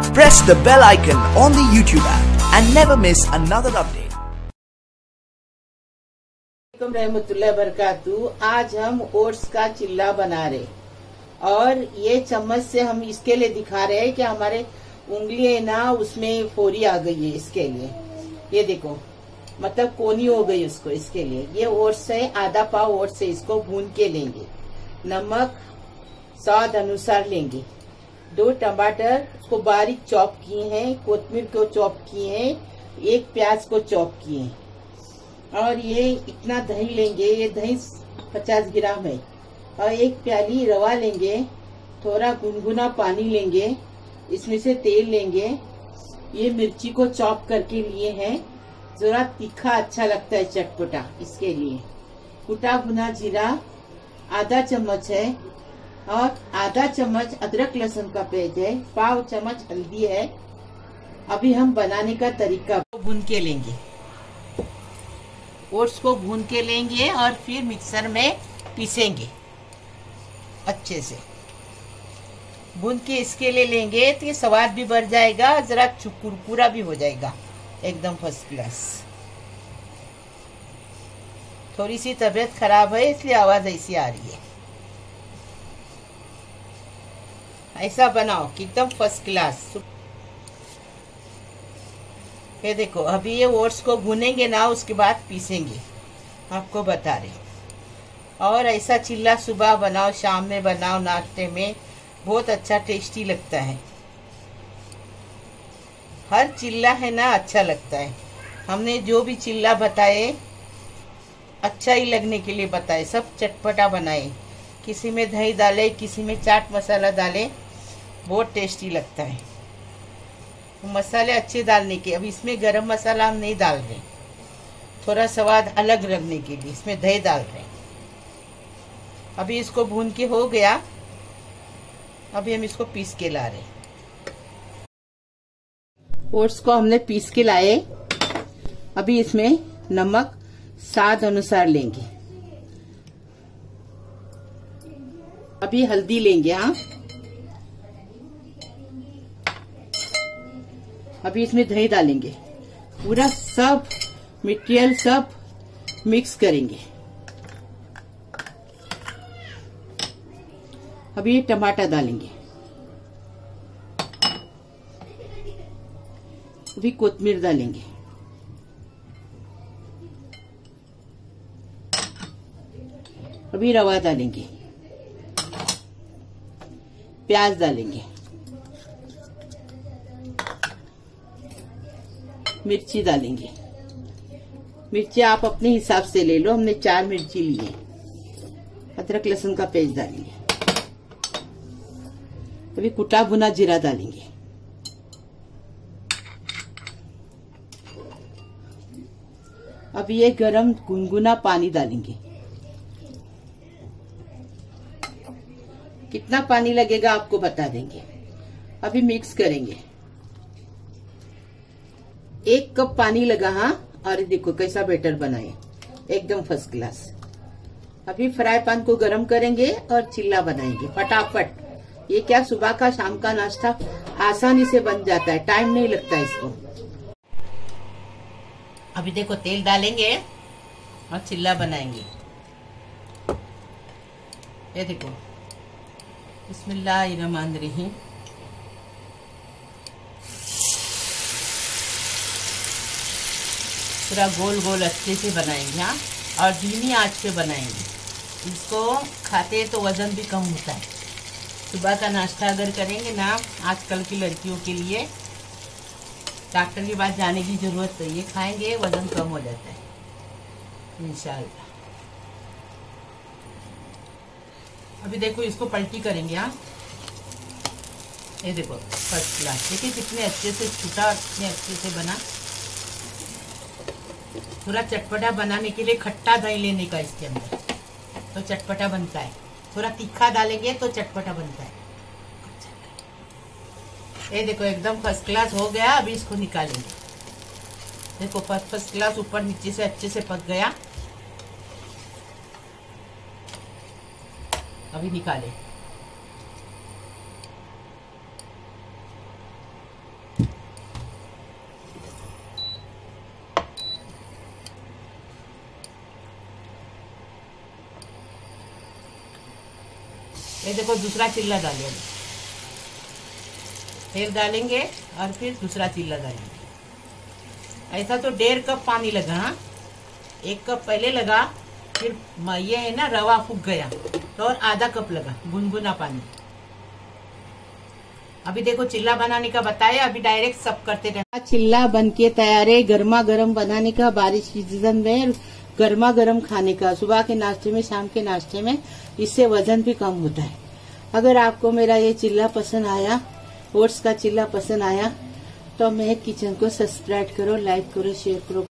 Press the bell icon on the YouTube app and never miss another update. रहमतुल्लाह बरकातू। आज हम oats का चिल्ला बना रहे और ये चम्मच से हम इसके लिए दिखा रहे हैं कि हमारे उंगली है ना उसमें फोरी आ गई है। इसके लिए ये देखो मतलब कोनी हो गई उसको। इसके लिए ये ओट्स है, आधा पाव ओट्स है, इसको भून के लेंगे। नमक स्वाद अनुसार लेंगे। 2 टमाटर उसको बारीक चॉप किए हैं, कोतमीर को चॉप किए हैं, 1 प्याज को चॉप किए हैं और ये इतना दही लेंगे। ये दही 50 ग्राम है और 1 प्याली रवा लेंगे। थोड़ा गुनगुना पानी लेंगे, इसमें से तेल लेंगे। ये मिर्ची को चॉप करके लिए हैं, जरा तीखा अच्छा लगता है, चटपटा। इसके लिए कुटा भुना जीरा आधा चम्मच है और आधा चम्मच अदरक लहसुन का पेस्ट है, पाव चम्मच हल्दी है। अभी हम बनाने का तरीका भून के लेंगे। ओट्स को भून के लेंगे और फिर मिक्सर में पीसेंगे अच्छे से। भून के इसके लिए लेंगे तो ये स्वाद भी बढ़ जाएगा, जरा कुरकुरा भी हो जाएगा, एकदम फर्स्ट क्लास। थोड़ी सी तबीयत खराब है इसलिए आवाज ऐसी आ रही है। ऐसा बनाओ कि एकदम फर्स्ट क्लास। ये देखो अभी ये ओट्स को भुनेंगे ना, उसके बाद पीसेंगे, आपको बता रही। और ऐसा चिल्ला सुबह बनाओ, शाम में बनाओ, नाश्ते में बहुत अच्छा टेस्टी लगता है। हर चिल्ला है ना अच्छा लगता है। हमने जो भी चिल्ला बताए अच्छा ही लगने के लिए बताए, सब चटपटा बनाए। किसी में दही डाले, किसी में चाट मसाला डाले, बहुत टेस्टी लगता है। मसाले अच्छे डालने के। अब इसमें गरम मसाला हम नहीं डाल रहे, थोड़ा स्वाद अलग रखने के लिए इसमें दही डाल रहे। अभी इसको भून के हो गया, अभी हम इसको पीस के ला रहे। ओट्स को हमने पीस के लाए। अभी इसमें नमक स्वाद अनुसार लेंगे। अभी हल्दी लेंगे। हाँ, अभी इसमें दही डालेंगे। पूरा सब मटेरियल सब मिक्स करेंगे। अभी ये टमाटर डालेंगे। अभी कोतमीर डालेंगे। अभी रवा डालेंगे, प्याज डालेंगे, मिर्ची डालेंगे। मिर्ची आप अपने हिसाब से ले लो, हमने 4 मिर्ची ली है। अदरक लहसुन का पेस्ट डालेंगे। अभी कुटा भुना जीरा डालेंगे। अभी ये गरम गुनगुना पानी डालेंगे। कितना पानी लगेगा आपको बता देंगे। अभी मिक्स करेंगे। 1 कप पानी लगा। हाँ, और देखो कैसा बैटर बनाए, एकदम फर्स्ट क्लास। अभी फ्राई पैन को गरम करेंगे और चिल्ला बनाएंगे फटाफट। ये क्या सुबह का शाम का नाश्ता आसानी से बन जाता है, टाइम नहीं लगता इसको। अभी देखो तेल डालेंगे और चिल्ला बनाएंगे। ये देखो, बिस्मिल्लाहिर्रहमानिर्रहीम। पूरा गोल गोल अच्छे से बनाएंगे। हाँ, और धीमी आंच पे बनाएंगे। इसको खाते तो वजन भी कम होता है। सुबह का नाश्ता अगर करेंगे ना, आजकल की लड़कियों के लिए डॉक्टर के पास जाने की जरूरत नहीं है, खाएंगे वजन कम हो जाता है इंशाल्लाह। अभी देखो इसको पलटी करेंगे। हाँ, ये देखो फर्स्ट क्लास। देखिए कितने अच्छे से छूटा, कितने अच्छे से बना। थोड़ा चटपटा बनाने के लिए खट्टा दही लेने का इसके अंदर, तो चटपटा बनता है। थोड़ा तीखा डालेंगे तो चटपटा बनता है। ये देखो एकदम फर्स्ट क्लास हो गया। अभी इसको निकालेंगे। देखो फर्स्ट क्लास ऊपर नीचे से अच्छे से पक गया। अभी निकाले। ये देखो दूसरा चिल्ला डालेंगे, फिर डालेंगे और फिर दूसरा चिल्ला डालेंगे। ऐसा तो 1.5 कप पानी लगा। हाँ, 1 कप पहले लगा, फिर ये है ना रवा फूक गया तो और आधा कप लगा गुनगुना पानी। अभी देखो चिल्ला बनाने का बताया, अभी डायरेक्ट सब करते रहे। चिल्ला बन के तैयार है, गर्मा गर्म बनाने का, बारिश की सीजन में गर्मा गर्म खाने का, सुबह के नाश्ते में, शाम के नाश्ते में। इससे वजन भी कम होता है। अगर आपको मेरा ये चिल्ला पसंद आया, ओट्स का चिल्ला पसंद आया, तो मेरे किचन को सब्सक्राइब करो, लाइक करो, शेयर करो।